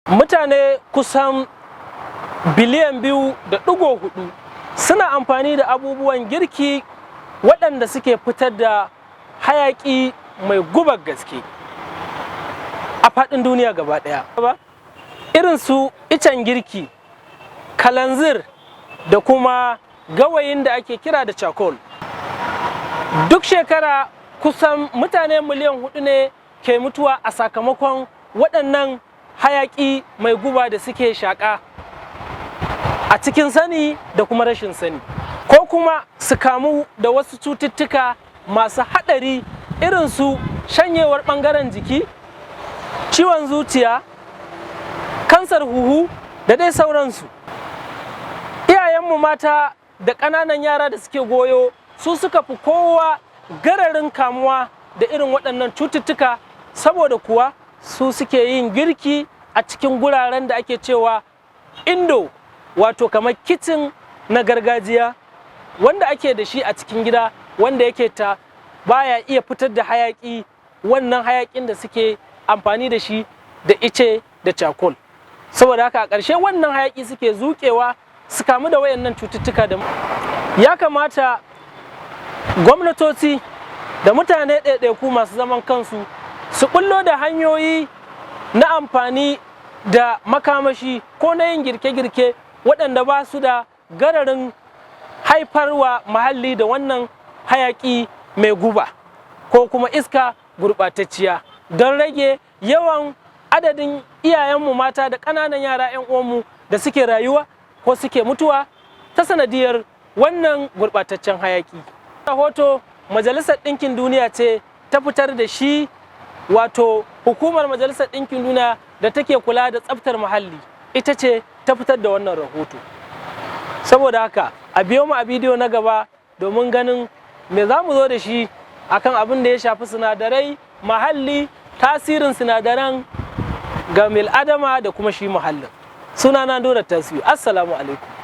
Mutane kusan biliyan 2.4 suna amfani da abubuwan girki waɗanda suke fitar da hayaƙi mai gubar gaske a faɗin duniya gaba ɗaya. Irin su icen girki, kalanzir da kuma gawayin da ake kira da charcoal. Duk shekara kusan mutane miliyan 4 ne ke mutuwa a sakamakon waɗannan hayaƙi mai guba da suke shaƙa a cikin sani da kuma rashin sani, ko kuma su kamu da wasu cututtuka masu haɗari irin su shanyewar ɓangaren jiki, ciwon zuciya, kansar huhu da dai sauransu. Iyayenmu mata da ƙananan yara da suke goyo su suka fi kowa gararin kamuwa da irin waɗannan cututtuka, saboda kuwa su suke yin girki a cikin guraren da ake cewa indo, wato kamar kicin na gargajiya wanda ake da shi a cikin gida, wanda yake ta baya iya fitar da hayaƙi, wannan hayaƙin da suke amfani da shi da ice da charcoal. Saboda haka a ƙarshe wannan hayaƙi suke zuƙewa su kamu da wayannan cututtuka. Da ya kamata gwamnatoci da mutane ɗaiɗaiku masu zaman kansu su ɓullo da hanyoyi na amfani da makamashi ko na yin girke-girke waɗanda ba su da gararin haifarwa muhalli da wannan hayaƙi mai guba ko kuma iska gurɓatacciya, don rage yawan adadin iyayenmu mata da ƙananan yara 'yan uwanmu da suke rayuwa ko suke mutuwa ta sanadiyar wannan gurɓataccen hayaƙi. Rahoto Majalisar Ɗinkin Duniya ce ta fitar da shi, wato hukumar Majalisar Ɗinkin Duniya da take kula da tsaftar muhalli ita ce ta fitar da wannan rahoto. Saboda haka a biyo mu a bidiyo na gaba domin ganin me za mu zo da shi akan abin da ya shafi sinadarai, muhalli, tasirin sinadaran ga mil'adama da kuma shi muhallin. Sunana Nura Tasiu. Assalamu alaikum.